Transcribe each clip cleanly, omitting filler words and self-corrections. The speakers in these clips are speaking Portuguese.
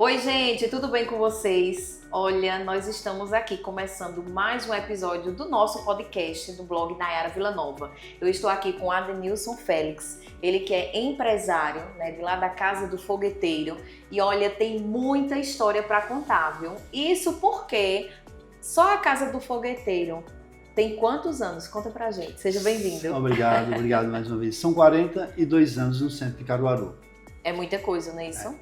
Oi, gente, tudo bem com vocês? Olha, nós estamos aqui começando mais um episódio do nosso podcast do blog Nayara Villanova. Eu estou aqui com Adenilson Félix, ele que é empresário, né, de lá da Casa do Fogueteiro. E olha, tem muita história para contar, viu? Isso porque só a Casa do Fogueteiro tem quantos anos? Conta pra gente. Seja bem-vindo. Obrigado mais uma vez. São 42 anos no centro de Caruaru. É muita coisa, não é isso?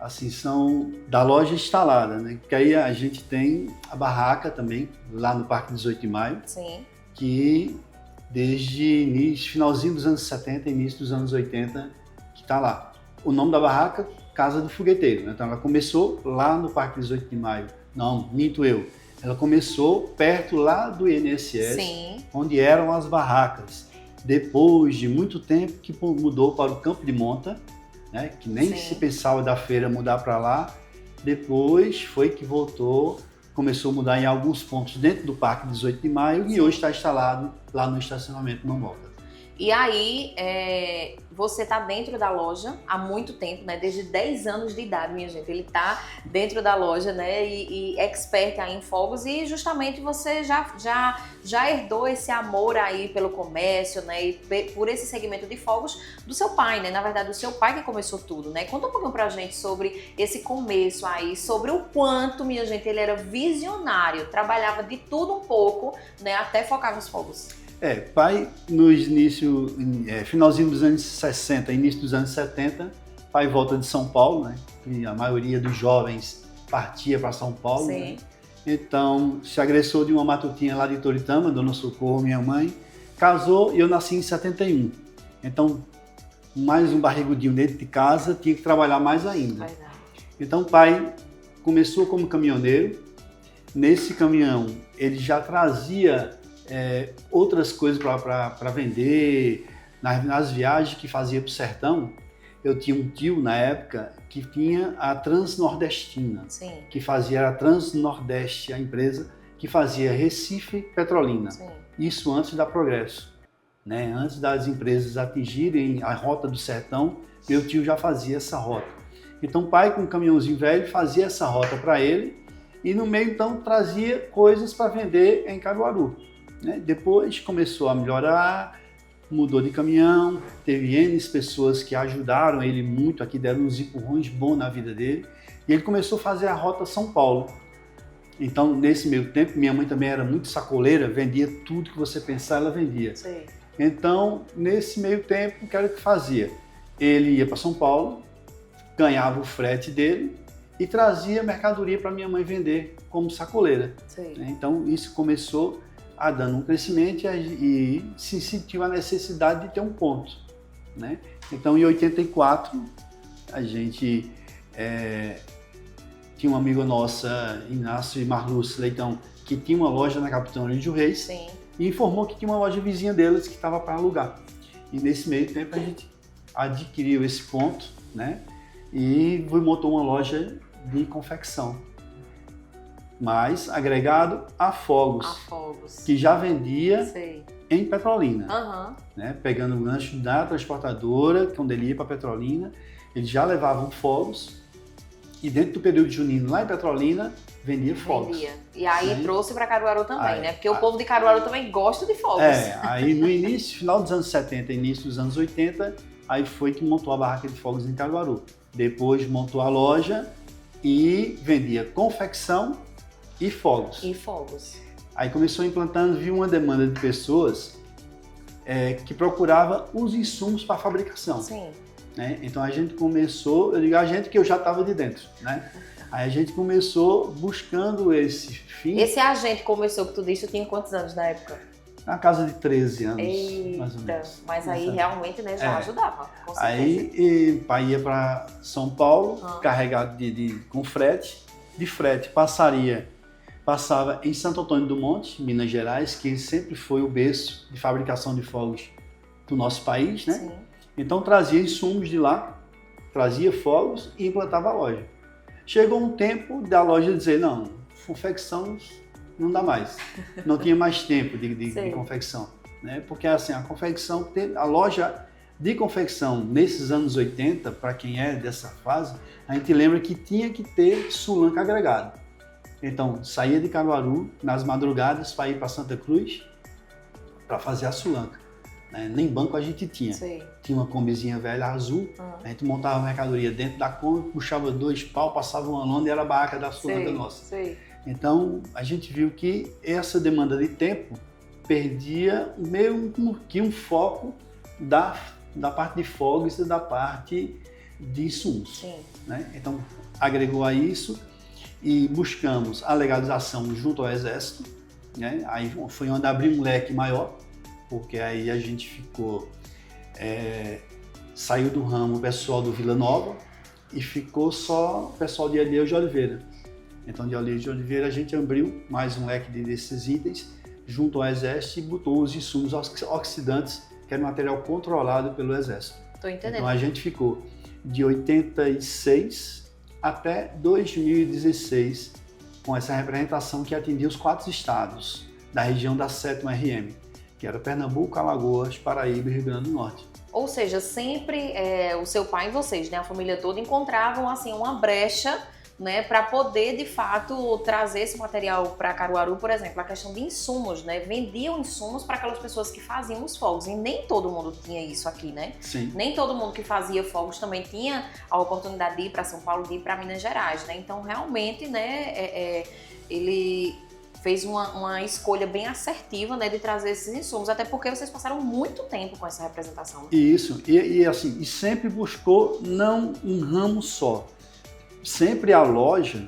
Assim, são da loja instalada, né? Porque aí a gente tem a barraca também, lá no Parque 18 de Maio. Sim. Que desde finalzinho dos anos 70, início dos anos 80, que está lá. O nome da barraca, Casa do Fogueteiro, né? Então ela começou lá no Parque 18 de Maio. Não, minto eu. Ela começou perto lá do INSS, Sim. onde eram as barracas. Depois de muito tempo que mudou para o Campo de Monta, né, que nem Sim. se pensava da feira mudar para lá. Depois foi que voltou, começou a mudar em alguns pontos dentro do Parque 18 de Maio. Sim. E hoje está instalado lá no estacionamento Momoca. E aí, você está dentro da loja há muito tempo, né? Desde 10 anos de idade, minha gente. Ele está dentro da loja, né? E expert aí em fogos. E justamente você já herdou esse amor aí pelo comércio, né? E por esse segmento de fogos do seu pai, né? Na verdade, o seu pai que começou tudo, né? Conta um pouquinho pra gente sobre esse começo aí, sobre o quanto, minha gente, ele era visionário. Trabalhava de tudo um pouco, né? Até focar nos fogos. Pai, no início, finalzinho dos anos 60, início dos anos 70, pai volta de São Paulo, né? E a maioria dos jovens partia para São Paulo. Sim. Né? Então, se agressou de uma matutinha lá de Toritama, Dona Socorro, minha mãe, casou e eu nasci em 71. Então, mais um barrigudinho dentro de casa, tinha que trabalhar mais ainda. Verdade. Então, pai começou como caminhoneiro. Nesse caminhão, ele já trazia outras coisas para vender. Nas viagens que fazia para o sertão, eu tinha um tio na época que tinha a Transnordestina. Sim. Que fazia a Transnordeste, a empresa que fazia Recife Petrolina. Sim. Isso antes da Progresso, né? Antes das empresas atingirem a rota do sertão, meu tio já fazia essa rota. Então o pai com um caminhãozinho velho fazia essa rota para ele e no meio então trazia coisas para vender em Caruaru. Né? Depois começou a melhorar, mudou de caminhão, teve N pessoas que ajudaram ele muito aqui, deram uns empurrões bons na vida dele, e ele começou a fazer a rota São Paulo. Então, nesse meio tempo, minha mãe também era muito sacoleira, vendia tudo que você pensar, ela vendia. Sim. Então, nesse meio tempo, o que era que fazia? Ele ia para São Paulo, ganhava o frete dele e trazia mercadoria para minha mãe vender como sacoleira. Sim. Então, isso começou a dando um crescimento e se sentiu a necessidade de ter um ponto, né? Então, em 84, a gente tinha uma amiga nossa, Inácio e Marluce Leitão, que tinha uma loja na Capitão Lídio Reis. Sim. E informou que tinha uma loja vizinha deles que estava para alugar. E nesse meio tempo a gente adquiriu esse ponto, né? E montou uma loja de confecção, mas agregado a fogos. Que já vendia. Sei. Em Petrolina. Uhum. Né? Pegando o gancho da transportadora, quando ele ia para Petrolina, eles já levavam fogos e dentro do período junino lá em Petrolina vendia fogos. Vendia. E aí trouxe para Caruaru também, Aí, né? Porque o povo de Caruaru também gosta de fogos. Aí no início, final dos anos 70, início dos anos 80, aí foi que montou a barraca de fogos em Caruaru. Depois montou a loja e vendia confecção e fogos. E fogos. Aí começou implantando, viu uma demanda de pessoas que procurava os insumos para fabricação. Sim. Né? Então a gente começou, eu digo a gente que eu já estava de dentro, né? Aí a gente começou buscando esse fim. Esse agente começou, que tu disse, tu tinha quantos anos na época? Na casa de 13 anos, Eita, mais ou menos. mas aí realmente, né, já ajudava, com certeza. Aí o pai ia para São Paulo, carregado com frete. De frete passava em Santo Antônio do Monte, Minas Gerais, que sempre foi o berço de fabricação de fogos do nosso país, né? Sim. Então trazia insumos de lá, trazia fogos e implantava a loja. Chegou um tempo da loja dizer, não, confecção não dá mais. Não tinha mais tempo de confecção. Né? Porque assim, a confecção, a loja De confecção, nesses anos 80, para quem é dessa fase, a gente lembra que tinha que ter sulanca agregado. Então, saía de Caruaru nas madrugadas para ir para Santa Cruz para fazer a sulanca. Nem banco a gente tinha. Sei. Tinha uma combizinha velha azul, a gente montava a mercadoria dentro da Kombi, puxava 2 pau, passava uma lona e era a barraca da sulanca nossa. Sei. Então, a gente viu que essa demanda de tempo perdia meio que um foco da parte de fogos e da parte de insumos. Sim. Né? Então, agregou a isso e buscamos a legalização junto ao Exército. Né? Aí foi onde abriu um leque maior, porque aí a gente ficou, saiu do ramo o pessoal do Vila Nova e ficou só o pessoal de Alheio de Oliveira. Então, de Alheio de Oliveira, a gente abriu mais um leque desses itens junto ao Exército e botou os insumos oxidantes, que era material controlado pelo Exército. Tô entendendo. Então, a gente ficou de 86 até 2016 com essa representação que atendia os 4 estados da região da 7ª RM, que era Pernambuco, Alagoas, Paraíba e Rio Grande do Norte. Ou seja, sempre o seu pai e vocês, né, a família toda, encontravam assim uma brecha, né, para poder de fato trazer esse material para Caruaru, por exemplo, a questão de insumos, né, vendiam insumos para aquelas pessoas que faziam os fogos, e nem todo mundo tinha isso aqui, né? Sim. Nem todo mundo que fazia fogos também tinha a oportunidade de ir para São Paulo, de ir para Minas Gerais, né? Então realmente, né, ele fez uma escolha bem assertiva, né, de trazer esses insumos, até porque vocês passaram muito tempo com essa representação. Né? Isso, e sempre buscou não um ramo só. Sempre a loja,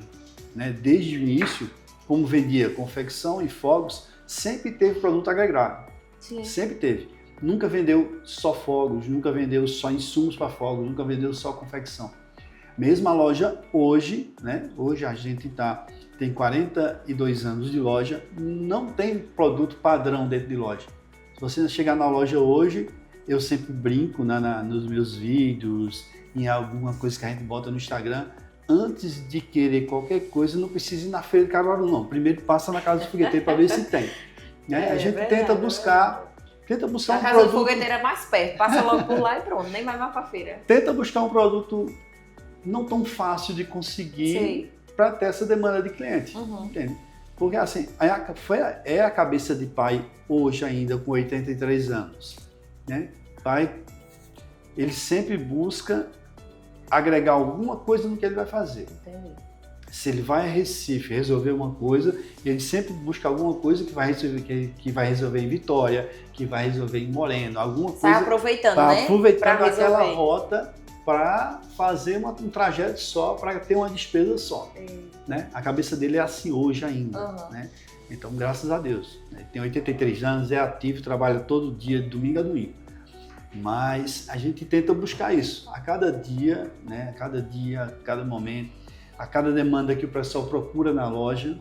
né, desde o início, como vendia confecção e fogos, sempre teve produto agregado. Sim. Sempre teve. Nunca vendeu só fogos, nunca vendeu só insumos para fogos, nunca vendeu só confecção. Mesmo a loja hoje, né, hoje a gente tem 42 anos de loja, não tem produto padrão dentro de loja. Se você chegar na loja hoje, eu sempre brinco nos meus vídeos, em alguma coisa que a gente bota no Instagram, antes de querer qualquer coisa, não precisa ir na feira de Caruaru, não. Primeiro passa na casa do fogueteiro para ver se tem. Né? A gente verdade, tenta buscar a um casa produto... do fogueteiro é mais perto, passa logo por lá e pronto, nem vai mais pra feira. Tenta buscar um produto não tão fácil de conseguir para ter essa demanda de cliente. Uhum. Entende? Porque assim, é a cabeça de pai hoje ainda com 83 anos. Né? Pai, ele sempre busca agregar alguma coisa no que ele vai fazer. Entendi. Se ele vai a Recife resolver uma coisa, ele sempre busca alguma coisa que vai resolver em Vitória, que vai resolver em Moreno, alguma coisa. Sai aproveitando, né? Aproveitando aquela rota para fazer um trajeto só, para ter uma despesa só. Né? A cabeça dele é assim hoje ainda. Uhum. Né? Então, graças a Deus. Ele tem 83 anos, é ativo, trabalha todo dia, de domingo a domingo. Mas a gente tenta buscar isso a cada dia, né? A cada momento, a cada demanda que o pessoal procura na loja,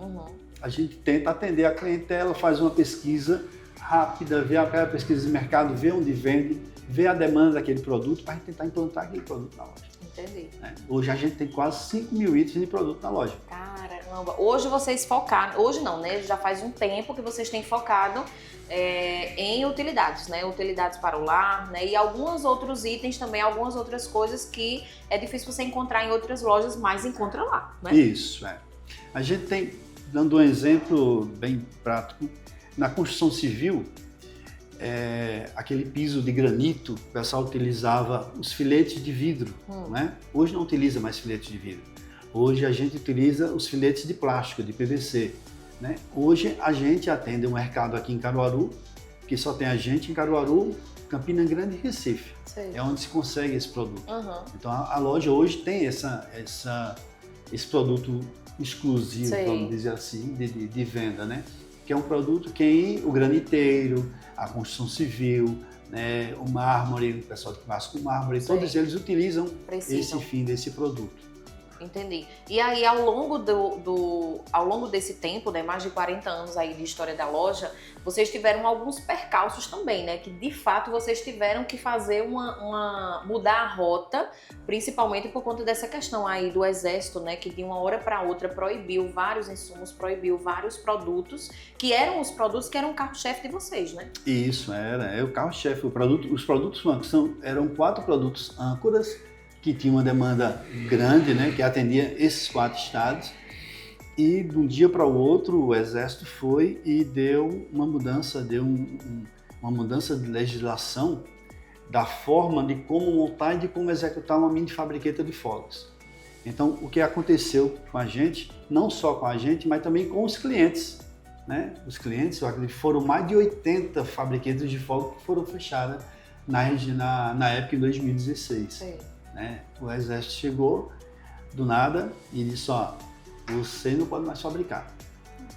a gente tenta atender a clientela, faz uma pesquisa rápida, vê aquela pesquisa de mercado, vê onde vende, vê a demanda daquele produto para a gente tentar implantar aquele produto na loja. Entendi. Né? Hoje a gente tem quase 5 mil itens de produto na loja. Caramba, hoje vocês focaram, hoje não, né? Já faz um tempo que vocês têm focado em utilidades, né? Utilidades para o lar, né? E alguns outros itens também, algumas outras coisas que é difícil você encontrar em outras lojas, mas encontra lá, né? Isso, A gente tem, dando um exemplo bem prático, na construção civil, aquele piso de granito, o pessoal utilizava os filetes de vidro, né? Hoje não utiliza mais filetes de vidro. Hoje a gente utiliza os filetes de plástico, de PVC. Né? Hoje a gente atende um mercado aqui em Caruaru, que só tem a gente em Caruaru, Campina Grande e Recife. Sei. É onde se consegue esse produto. Uhum. Então a loja hoje tem esse produto exclusivo, Sei. vamos dizer assim, de venda, né? Que é um produto que o graniteiro, a construção civil, né, o mármore, o pessoal que faz com mármore, Sei. todos eles utilizam Precisam. esse fim desse produto. Entendi. E aí, ao longo desse tempo, né, mais de 40 anos aí de história da loja, vocês tiveram alguns percalços também, né? Que de fato vocês tiveram que fazer mudar a rota, principalmente por conta dessa questão aí do Exército, né? Que de uma hora para outra proibiu vários insumos, proibiu vários produtos, que eram os produtos que eram o carro-chefe de vocês, né? Isso, é o carro-chefe. Os produtos eram 4 produtos âncoras, que tinha uma demanda grande, né, que atendia esses 4 estados, e de um dia para o outro o Exército foi e deu uma mudança, uma mudança de legislação da forma de como montar e de como executar uma mini fabriqueta de fogos. Então, o que aconteceu com a gente, não só com a gente, mas também com os clientes, né? Os clientes, eu acredito, foram mais de 80 fabriquetas de fogos que foram fechadas na época, em 2016. Sim. Né? O Exército chegou do nada e disse, ó, você não pode mais fabricar.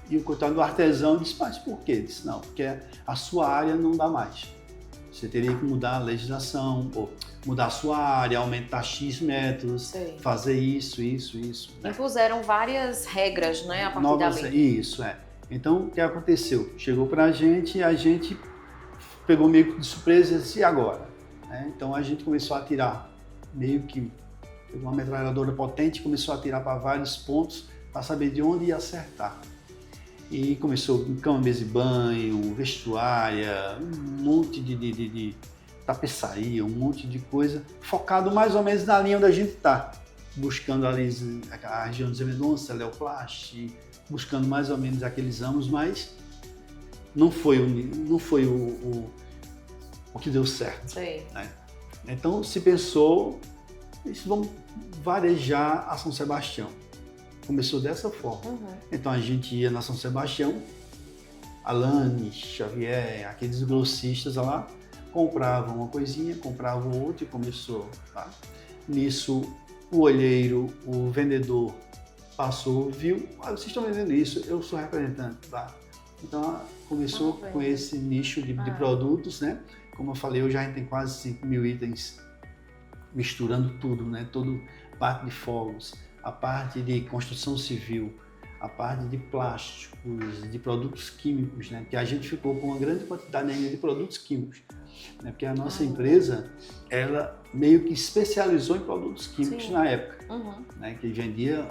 E o coitado do artesão disse, mas por quê? Disse, não, porque a sua área não dá mais. Você teria que mudar a legislação, ou mudar a sua área, aumentar X metros, sim, fazer isso. Né? Impuseram várias regras, né, a partir dali. Isso, é. Então, o que aconteceu? Chegou pra gente e a gente pegou meio que de surpresa e disse, e agora? Então, a gente começou a atirar meio que uma metralhadora potente, começou a atirar para vários pontos para saber de onde ia acertar. E começou cama, mesa e banho, vestuária, um monte de tapeçaria, um monte de coisa, focado mais ou menos na linha onde a gente está. Buscando ali a região de Mendonça, Leoplast, buscando mais ou menos aqueles ramos, mas não foi o que deu certo. Sim. Né? Então se pensou, vamos varejar a São Sebastião. Começou dessa forma. Uhum. Então a gente ia na São Sebastião, Alane, Xavier, aqueles grossistas lá, compravam uma coisinha, compravam outra e começou. Tá? Nisso o olheiro, o vendedor passou, viu, vocês estão vendendo isso, eu sou representante. Tá? Então começou com esse nicho de produtos, né? Como eu falei, hoje a gente tem quase 5 mil itens, misturando tudo, né? Todo parte de fogos, a parte de construção civil, a parte de plásticos, de produtos químicos, né? Que a gente ficou com uma grande quantidade ainda de produtos químicos, né? Porque a nossa empresa, ela meio que especializou em produtos químicos. Sim. Na época, uhum, né? Que vendia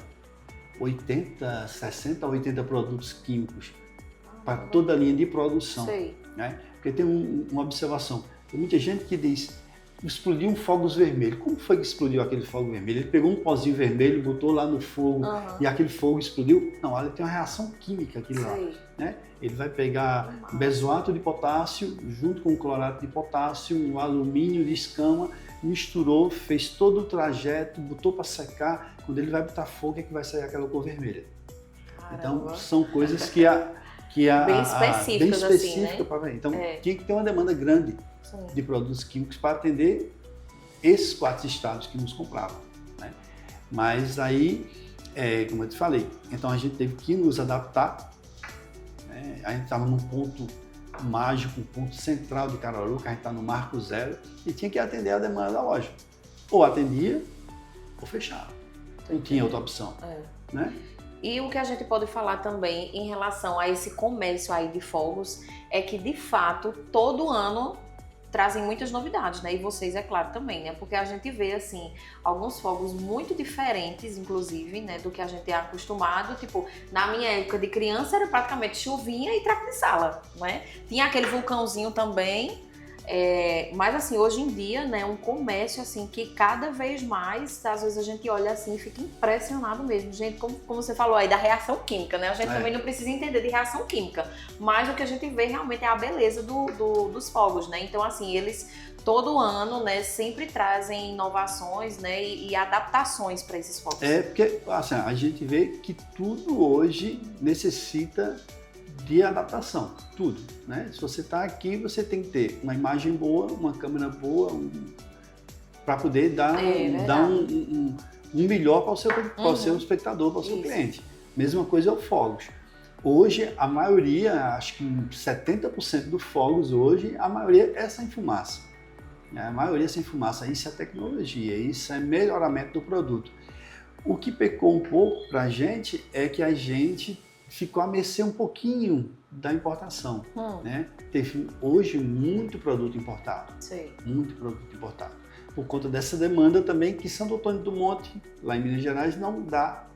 60, 80 produtos químicos para toda a linha de produção. Sim. Né? Porque tem uma observação, tem muita gente que diz, explodiu um fogos vermelho. Como foi que explodiu aquele fogo vermelho? Ele pegou um pozinho vermelho, botou lá no fogo, uhum, e aquele fogo explodiu? Não, olha, tem uma reação química aqui lá. Né? Ele vai pegar benzoato de potássio junto com clorato de potássio, um alumínio de escama, misturou, fez todo o trajeto, botou para secar. Quando ele vai botar fogo é que vai sair aquela cor vermelha. Caramba. Então são coisas que bem específicas assim, né? Então tinha que ter uma demanda grande, sim, de produtos químicos para atender esses 4 estados que nos compravam. Né? Mas aí, como eu te falei, então a gente teve que nos adaptar. Né? A gente estava num ponto mágico, um ponto central de Caruaru, que a gente está no Marco Zero, e tinha que atender a demanda da loja. Ou atendia, ou fechava. Não tinha outra opção. Né? E o que a gente pode falar também em relação a esse comércio aí de fogos é que, de fato, todo ano trazem muitas novidades, né? E vocês, é claro, também, né? Porque a gente vê, assim, alguns fogos muito diferentes, inclusive, né? Do que a gente é acostumado. Tipo, na minha época de criança era praticamente chuvinha e trapo de sala, né? Tinha aquele vulcãozinho também. Mas assim, hoje em dia, né, um comércio assim que cada vez mais, às vezes a gente olha assim e fica impressionado mesmo. Gente, como você falou aí, da reação química, né? A gente também não precisa entender de reação química, mas o que a gente vê realmente é a beleza dos fogos, né? Então assim, eles todo ano, né, sempre trazem inovações, né, e adaptações para esses fogos. Porque assim, a gente vê que tudo hoje necessita de adaptação, tudo, né? Se você está aqui, você tem que ter uma imagem boa, uma câmera boa, para poder dar um melhor para o seu espectador, para o seu cliente. Mesma coisa é o fogos. Hoje, a maioria, acho que 70% dos fogos hoje, a maioria é sem fumaça. A maioria é sem fumaça. Isso é tecnologia, isso é melhoramento do produto. O que pecou um pouco para a gente é que a gente ficou a mercê um pouquinho da importação, né? Teve hoje muito produto importado, Sei. muito produto importado. Por conta dessa demanda também que Santo Antônio do Monte, lá em Minas Gerais, não dá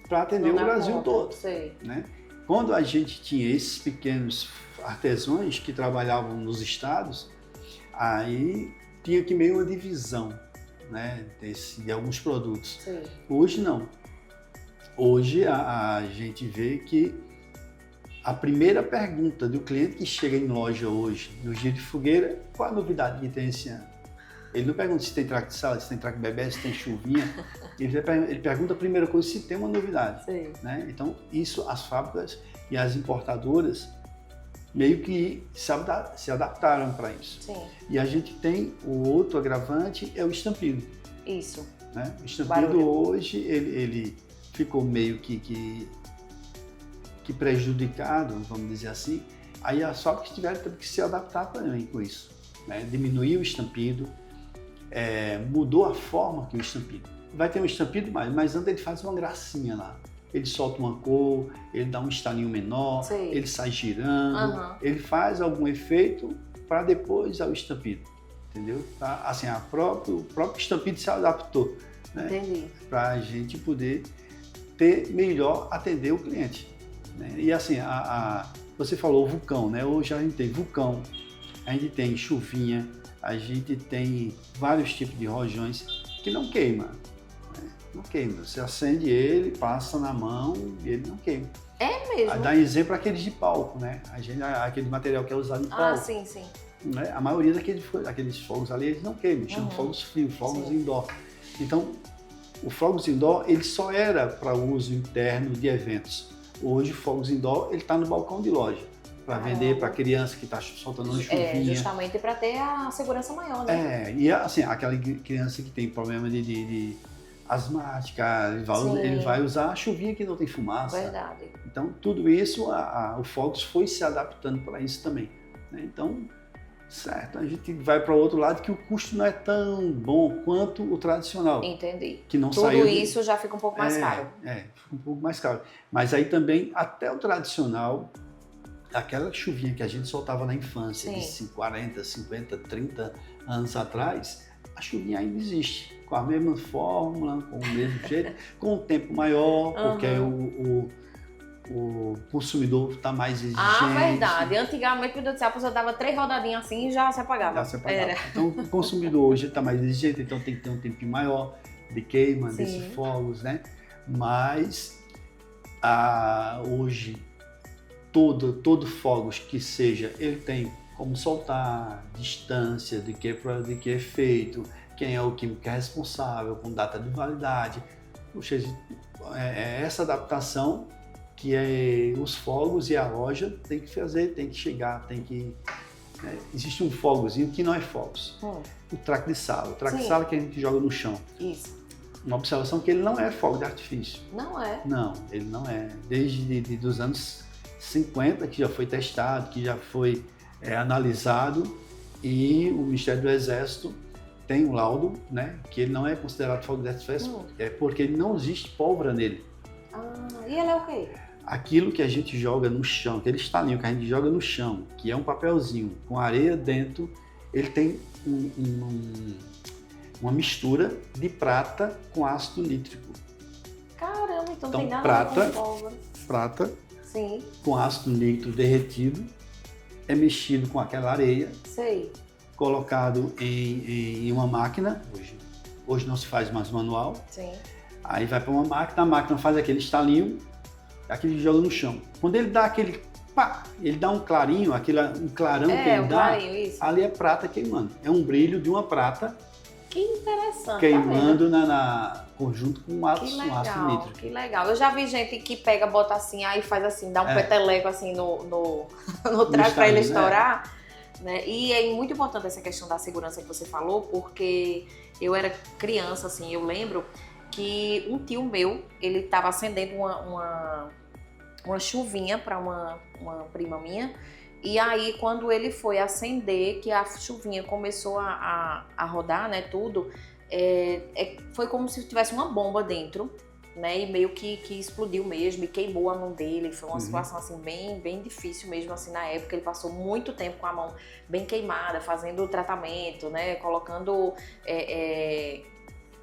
para atender o Brasil todo, Sei. né? Quando a gente tinha esses pequenos artesãos que trabalhavam nos estados, aí tinha que meio uma divisão, né, de alguns produtos. Sim. Hoje não. Hoje a gente vê que a primeira pergunta do cliente que chega em loja hoje, no Dia de Fogueira, qual a novidade que tem esse ano? Ele não pergunta se tem traque de sala, se tem traque bebê, se tem chuvinha. Ele pergunta a primeira coisa se tem uma novidade. Sim. Né? Então, isso as fábricas e as importadoras meio que se adaptaram para isso. Sim. E a gente tem o outro agravante, é o estampido. Isso. Né? O estampido Barulho. hoje, ele ficou meio que prejudicado, vamos dizer assim. Aí as fábricas tiveram que se adaptar também com isso. Né? Diminuir o estampido, mudou a forma que o estampido. Vai ter um estampido mas antes ele faz uma gracinha lá. Ele solta uma cor, ele dá um estalinho menor, Sei. ele sai girando, ele faz algum efeito para depois ao estampido, entendeu? Tá? Assim, o próprio estampido se adaptou, né? Entendi. Para a gente poder ter melhor atender o cliente. Né? E assim, você falou vulcão, né? Hoje a gente tem vulcão, a gente tem chuvinha, a gente tem vários tipos de rojões que não queima. Não queima. Você acende ele, passa na mão e ele não queima. É mesmo? Dá exemplo aqueles de palco, né? Aquele material que é usado em palco. Sim, sim. Né? A maioria daqueles fogos ali, eles não queimam, chamam fogos frios, fogos indoor. Então, o fogos indoor, ele só era para uso interno de eventos. Hoje, o fogos indoor, ele está no balcão de loja. Para vender para criança que está soltando uma chuvinha. Justamente para ter a segurança maior, né? E assim, aquela criança que tem problema de asmática, ele vai usar a chuvinha que não tem fumaça. Verdade. Então, tudo isso, o Fogos foi se adaptando para isso também. Né? Então, certo, a gente vai para o outro lado que o custo não é tão bom quanto o tradicional. Entendi. Que não Tudo isso já fica um pouco mais caro. Fica um pouco mais caro. Mas aí também, até o tradicional, aquela chuvinha que a gente soltava na infância, de 40, 50, 30 anos atrás, a chuvinha ainda existe. Com a mesma fórmula, com o mesmo jeito, com um tempo maior, porque o consumidor está mais exigente. Verdade. Antigamente, meu Deus do céu, a pessoa dava 3 rodadinhas assim e já se apagava. Então, o consumidor hoje está mais exigente, então tem que ter um tempinho maior de queima desses fogos, né? Mas, hoje, todo fogos que seja, ele tem como soltar, distância, de que é feito, quem é o químico que é responsável, com data de validade. Puxa, essa adaptação que os fogos e a loja tem que fazer, tem que chegar, tem que... Né? Existe um fogozinho que não é fogos, o traque de sala. O traque de sala que a gente joga no chão. Isso. Uma observação que ele não é fogo de artifício. Não é? Não, ele não é. Desde os anos 50, que já foi testado, que já foi analisado, e o Ministério do Exército tem um laudo, né, que ele não é considerado fogo de artifício, porque não existe pólvora nele. E ele é o quê? Aquilo que a gente joga no chão, aquele estalinho que a gente joga no chão, que é um papelzinho com areia dentro, ele tem uma mistura de prata com ácido nítrico. Caramba, então Então tem nada prata, a ver com pólvora. Prata Sim. com ácido nítrico derretido, é mexido com aquela areia, colocado em uma máquina, hoje não se faz mais manual, aí vai para uma máquina, a máquina faz aquele estalinho, aquele joga no chão. Quando ele dá aquele pá, ele dá um clarinho, um clarão que ele dá, ali é prata queimando, é um brilho de uma prata. Que interessante. Queimando conjunto com ácido nítrico. Que legal. Eu já vi gente que pega, bota assim, aí faz assim, dá um peteleco assim no traje para ele estourar. Né? E é muito importante essa questão da segurança que você falou, porque eu era criança, assim, eu lembro que um tio meu, ele estava acendendo uma chuvinha para uma prima minha. E aí, quando ele foi acender, que a chuvinha começou a rodar, né, tudo, foi como se tivesse uma bomba dentro, né? E meio que explodiu mesmo e queimou a mão dele. Foi uma situação assim bem, bem difícil mesmo assim na época. Ele passou muito tempo com a mão bem queimada, fazendo o tratamento, né? Colocando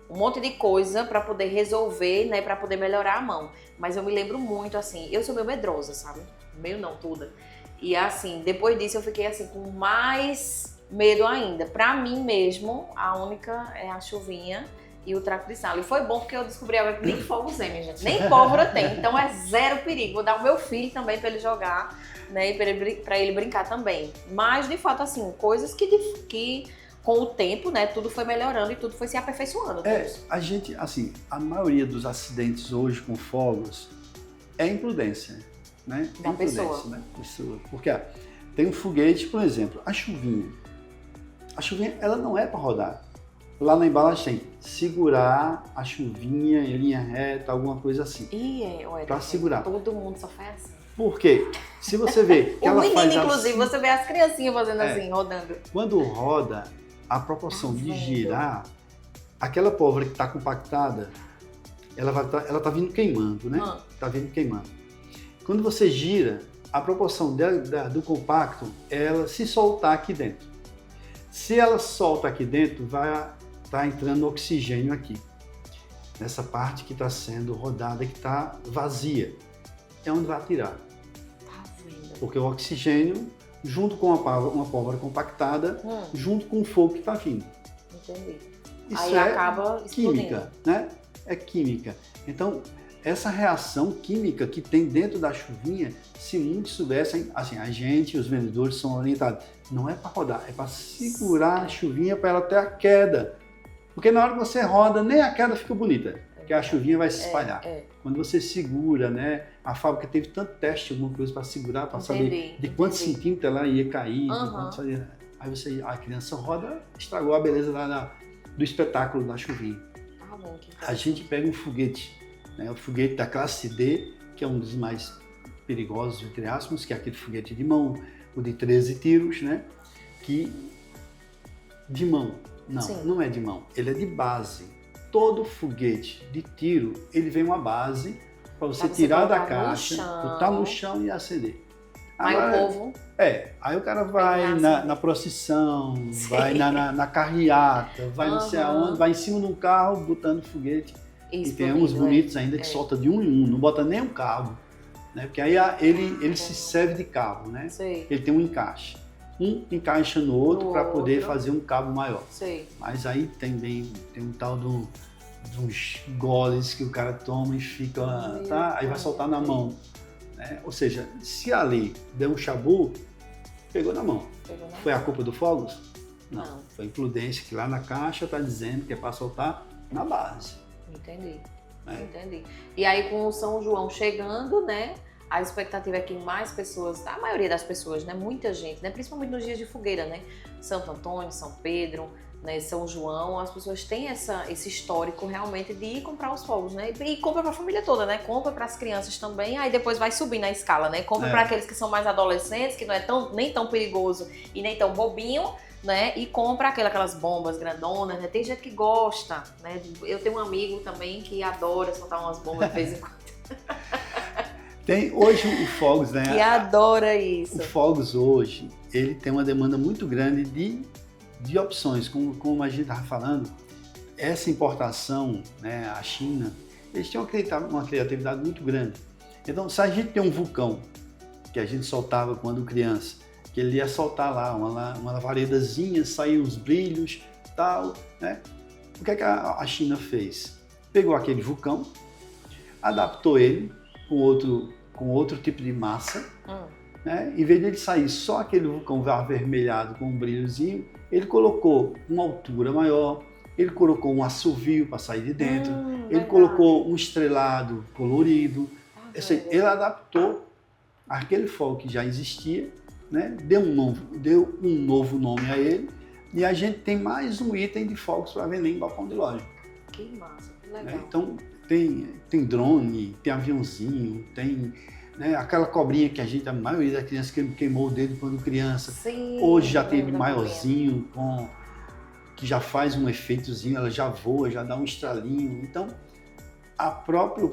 um monte de coisa para poder resolver, né? Para poder melhorar a mão. Mas eu me lembro muito assim, eu sou meio medrosa, sabe? Meio não, toda. E assim, depois disso eu fiquei assim com mais medo ainda. Pra mim mesmo, a única é a chuvinha e o traco de sal. E foi bom porque eu descobri agora que nem fogos tem, minha gente. Nem pólvora tem. Então é zero perigo. Vou dar o meu filho também pra ele jogar, né? E pra ele brincar também. Mas, de fato, assim, coisas que com o tempo, né? Tudo foi melhorando e tudo foi se aperfeiçoando. A gente, assim, a maioria dos acidentes hoje com fogos é imprudência, né? Da pessoa. Né? Porque tem um foguete, por exemplo, a chuvinha. A chuvinha, ela não é para rodar. Lá na embalagem tem segurar a chuvinha em linha reta, alguma coisa assim. Para segurar. Todo mundo só faz assim. Por quê? Se você vê que ela faz inclusive, assim, você vê as criancinhas fazendo assim, rodando. Quando roda, a proporção de girar, aquela pólvora que está compactada, ela tá vindo queimando, né? Tá vindo queimando. Quando você gira, a proporção do compacto é ela se soltar aqui dentro. Se ela solta aqui dentro, vai estar entrando oxigênio aqui. Nessa parte que está sendo rodada, que está vazia. É onde vai atirar. Tá vendo? Porque o oxigênio, junto com uma pólvora compactada, junto com o fogo que está vindo. Entendi. Isso aí acaba explodindo. Química, né? É química. Então, essa reação química que tem dentro da chuvinha, se muitos soubessem, assim, a gente, os vendedores são orientados, não é para rodar, é para segurar a chuvinha para ela ter a queda. Porque na hora que você roda, nem a queda fica bonita, porque a chuvinha vai se espalhar. Quando você segura, né? A fábrica teve tanto teste, alguma coisa para segurar, para saber de quantos centímetros ela ia cair, aí a criança roda, estragou a beleza do espetáculo da chuvinha. A gente pega um foguete, né, o foguete da classe D, que é um dos mais perigosos, entre aspas, que é aquele foguete de mão, o de 13 tiros, né? Que de mão, não é de mão, ele é de base. Todo foguete de tiro, ele vem uma base para você tirar da caixa, botar no chão e acender. Aí o povo... aí o cara vai na procissão, vai na carreata, vai não sei aonde, vai em cima de um carro botando foguete. E tem uns bonitos ainda que solta de um em um, não bota nem um cabo, né? Porque aí ele se serve de cabo, né? Ele tem um encaixe. Um encaixa no outro para poder fazer um cabo maior. Mas aí tem um tal de uns goles que o cara toma e fica, aí vai soltar na mão. Ou seja, se ali der um chabu, pegou na mão. Foi a culpa do fogos? Não. Foi imprudência que lá na caixa está dizendo que é para soltar na base. Entendi. E aí com o São João chegando, né? A expectativa é que mais pessoas, a maioria das pessoas, né? Muita gente, né? Principalmente nos dias de fogueira, né? Santo Antônio, São Pedro, né? São João, as pessoas têm esse histórico realmente de ir comprar os fogos, né? E compra para a família toda, né? Compra para as crianças também, aí depois vai subir na escala, né? Compra para aqueles que são mais adolescentes, que não é nem tão perigoso e nem tão bobinho, né? E compra aquelas bombas grandonas, né? Tem gente que gosta, né? Eu tenho um amigo também que adora soltar umas bombas de vez em quando. Tem hoje o fogos, né? Que adora isso. O fogos hoje, ele tem uma demanda muito grande de opções, como a gente estava falando. Essa importação, né, a China, eles têm uma criatividade muito grande. Então, se a gente tem um vulcão, que a gente soltava quando criança, que ele ia soltar lá uma lavaredazinha, sair os brilhos, tal, né? O que é que a China fez? Pegou aquele vulcão, adaptou ele com outro tipo de massa, né? Em vez de ele sair só aquele vulcão avermelhado com um brilhozinho, ele colocou uma altura maior, ele colocou um assovio para sair de dentro, ele colocou um estrelado colorido, ele adaptou aquele fogo que já existia, né? Deu um novo nome a ele, e a gente tem mais um item de fogos para vender em balcão de loja. Que massa, que legal. Né? Então, tem drone, tem aviãozinho, tem, né, aquela cobrinha que a maioria das crianças queimou o dedo quando criança. Sim, hoje já teve maiorzinho que já faz um efeitozinho, ela já voa, já dá um estralinho. Então, o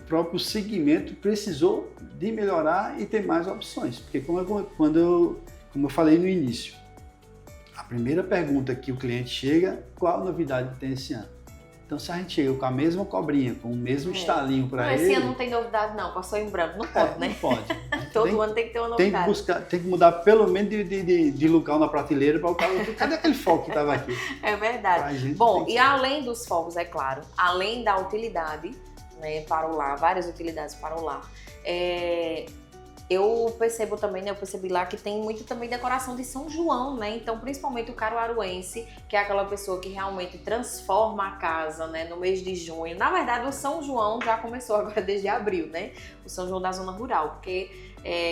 próprio segmento precisou de melhorar e ter mais opções. Porque como eu falei no início, a primeira pergunta que o cliente chega, qual novidade tem esse ano? Então, se a gente chega com a mesma cobrinha, com o mesmo estalinho para ele... Esse ano não tem novidade não, passou em branco, não pode, né? Não pode. Todo ano tem que ter uma novidade. Tem que mudar pelo menos de local na prateleira para o cara... Cadê aquele fogo que estava aqui? É verdade. Bom, e além dos fogos, é claro, além da utilidade, né, para o lar, várias utilidades para o lar, eu percebo também, né, eu percebi lá que tem muito também decoração de São João, né? Então, principalmente o caruaruense, que é aquela pessoa que realmente transforma a casa, né, no mês de junho. Na verdade, o São João já começou agora desde abril, né? O São João da zona rural, porque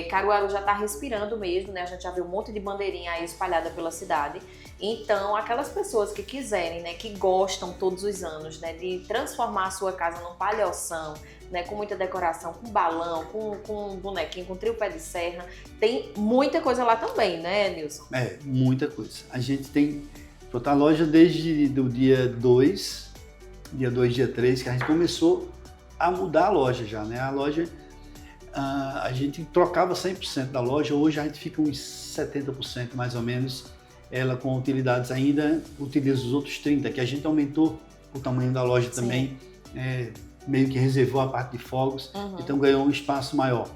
Caruaru já está respirando mesmo, né? A gente já vê um monte de bandeirinha aí espalhada pela cidade. Então, aquelas pessoas que quiserem, né, que gostam todos os anos, né, de transformar a sua casa num palhoção, né, com muita decoração, com balão, com bonequinho, com trio pé de serra, tem muita coisa lá também, né, Nilson? Muita coisa. A gente tem a loja desde o dia 2, dia 3, que a gente começou a mudar a loja já, né? A loja, a gente trocava 100% da loja, hoje a gente fica uns 70% mais ou menos, ela com utilidades ainda, utiliza os outros 30%, que a gente aumentou o tamanho da loja também, meio que reservou a parte de fogos, então ganhou um espaço maior.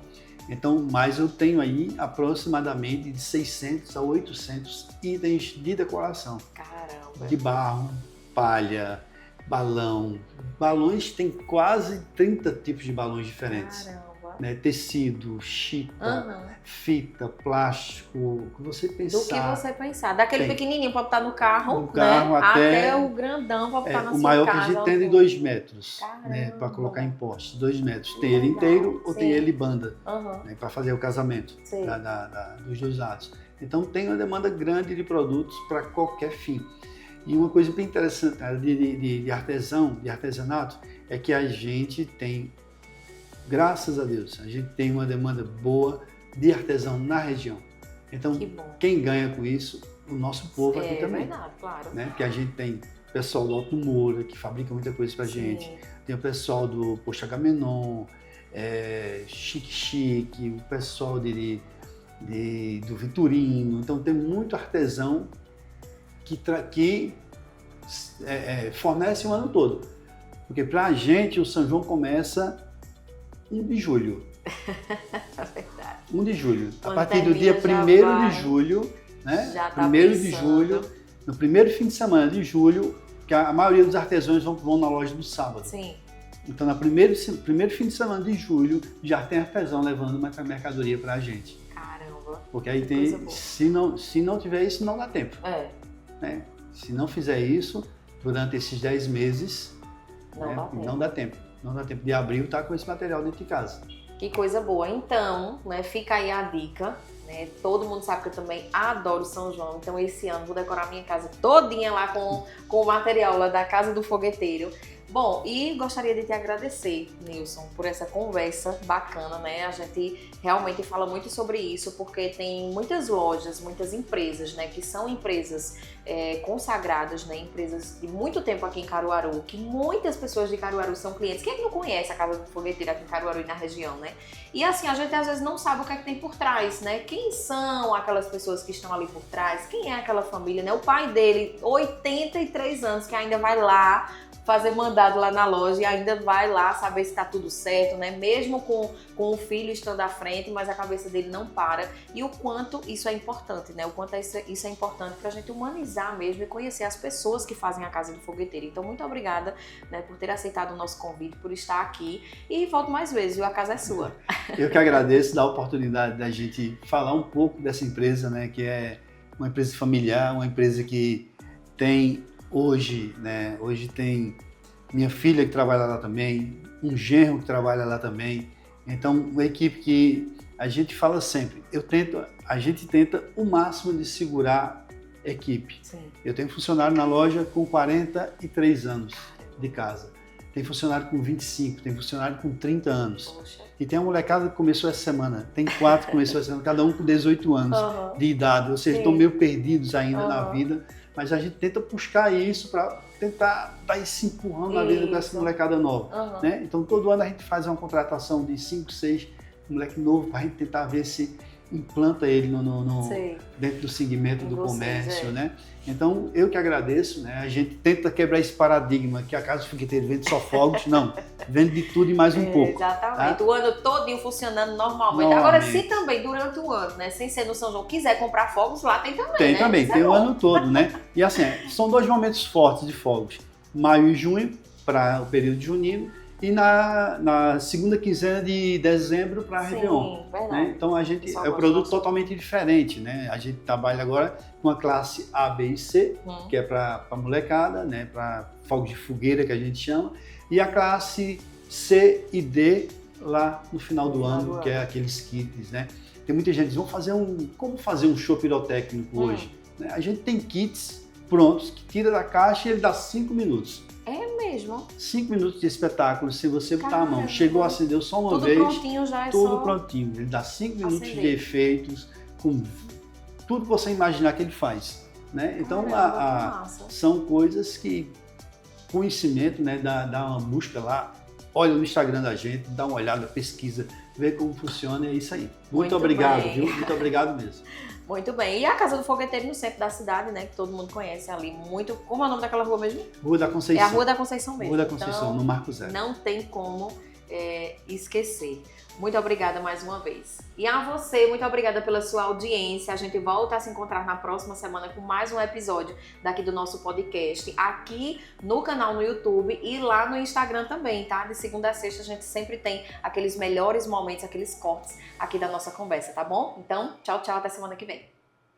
Então, mas eu tenho aí aproximadamente de 600 a 800 itens de decoração. Caramba! De barro, palha, balão. Balões, tem quase 30 tipos de balões diferentes. Caramba! Né? Tecido, chita, fita, plástico, o que você pensar. Do que você pensar. Daquele pequenininho para botar no carro, né? até o grandão para botar na sua casa. O maior que a gente tem é de 2 metros, né? Para colocar em poste, 2 metros. Tem ele inteiro ou tem ele banda, né? Para fazer o casamento dos dois lados. Então tem uma demanda grande de produtos para qualquer fim. E uma coisa bem interessante de artesanato, é que a gente tem, graças a Deus, a gente tem uma demanda boa de artesão na região. Então, quem ganha com isso? O nosso povo aqui também. É verdade, claro. Né? Porque a gente tem o pessoal do Alto Moura, que fabrica muita coisa pra gente. Tem o pessoal do Posto Agamenon, Chique, o pessoal do Vitorino. Então, tem muito artesão que fornece o ano todo. Porque pra gente, o São João começa 1 de julho. É verdade. 1 de julho. Quando a partir do dia 1º de julho, né? Já tá 1º de julho, no primeiro fim de semana de julho, que a maioria dos artesãos vão na loja no sábado. Sim. Então, no primeiro fim de semana de julho, já tem artesão levando uma mercadoria pra gente. Caramba. Porque aí tem, se não tiver isso, não dá tempo. Né? Se não fizer isso, durante esses 10 meses, não dá tempo. Não dá tempo de abril, tá com esse material dentro de casa. Que coisa boa. Então, né, fica aí a dica. Né? Todo mundo sabe que eu também adoro São João. Então, esse ano vou decorar minha casa todinha lá com o material lá da Casa do Fogueteiro. Bom, e gostaria de te agradecer, Nilson, por essa conversa bacana, né? A gente realmente fala muito sobre isso, porque tem muitas lojas, muitas empresas, né? Que são empresas consagradas, né? Empresas de muito tempo aqui em Caruaru, que muitas pessoas de Caruaru são clientes. Quem é que não conhece a Casa do Fogueteiro aqui em Caruaru e na região, né? E assim, a gente às vezes não sabe o que é que tem por trás, né? Quem são aquelas pessoas que estão ali por trás? Quem é aquela família, né? O pai dele, 83 anos, que ainda vai lá fazer mandado lá na loja e ainda vai lá saber se tá tudo certo, né? Mesmo com o filho estando à frente, mas a cabeça dele não para. E o quanto isso é importante, né? O quanto isso é importante pra gente humanizar mesmo e conhecer as pessoas que fazem a Casa do Fogueteiro. Então, muito obrigada, né, por ter aceitado o nosso convite, por estar aqui. E volto mais vezes, viu? A casa é sua. Eu que agradeço da oportunidade da gente falar um pouco dessa empresa, né? Que é uma empresa familiar, uma empresa que tem hoje, né? Hoje tem minha filha que trabalha lá também, um genro que trabalha lá também. Então, uma equipe que a gente fala sempre, a gente tenta o máximo de segurar a equipe. Sim. Eu tenho funcionário na loja com 43 anos de casa. tem funcionário com 25, tem funcionário com 30 anos. Poxa. E tem uma molecada que começou essa semana, tem 4 que começou essa semana, cada um com 18 anos de idade, ou seja, estão meio perdidos ainda na vida, mas a gente tenta buscar isso para tentar dar esse empurrão na vida dessa molecada nova. Né? Então todo ano a gente faz uma contratação de 5, 6 moleque novo para a gente tentar ver se implanta ele dentro do segmento do comércio, né? Então, eu que agradeço, né? A gente tenta quebrar esse paradigma que a Casa Fogueteiro vende só fogos, não, vende de tudo e mais um pouco. Exatamente, tá? o ano todinho funcionando normalmente. Agora, se também durante o ano, né, sem ser no São João, quiser comprar fogos, lá tem também, Tem né? também, tem o ano todo, né? E assim, são 2 momentos fortes de fogos, maio e junho, para o período junino, e na segunda quinzena de dezembro para Réveillon. Né? Então a gente é um produto totalmente diferente, né? A gente trabalha agora com a classe A, B e C, que é para molecada, né? Para fogos de fogueira que a gente chama, e a classe C e D lá no final do ano, que é aqueles kits, né? Tem muita gente que diz, como fazer um show pirotécnico hoje? Né? A gente tem kits prontos que tira da caixa e ele dá 5 minutos. É mesmo? 5 minutos de espetáculo, se você botar a mão. Chegou, acendeu só uma vez. Tudo prontinho já é tudo prontinho. Ele dá 5 minutos de efeitos, com tudo que você imaginar que ele faz. Né? Então, são coisas que, conhecimento, né, dá uma busca lá, olha no Instagram da gente, dá uma olhada, pesquisa, vê como funciona, é isso aí. Muito obrigado, viu? Muito obrigado mesmo. Muito bem. E a Casa do Fogueteiro no centro da cidade, né? Que todo mundo conhece ali muito. Como é o nome daquela rua mesmo? Rua da Conceição. É a Rua da Conceição mesmo. Rua da Conceição, então, no Marco Zero. Não tem como esquecer. Muito obrigada mais uma vez. E a você, muito obrigada pela sua audiência. A gente volta a se encontrar na próxima semana com mais um episódio daqui do nosso podcast, aqui no canal no YouTube e lá no Instagram também, tá? De segunda a sexta a gente sempre tem aqueles melhores momentos, aqueles cortes aqui da nossa conversa, tá bom? Então, tchau, tchau, até semana que vem.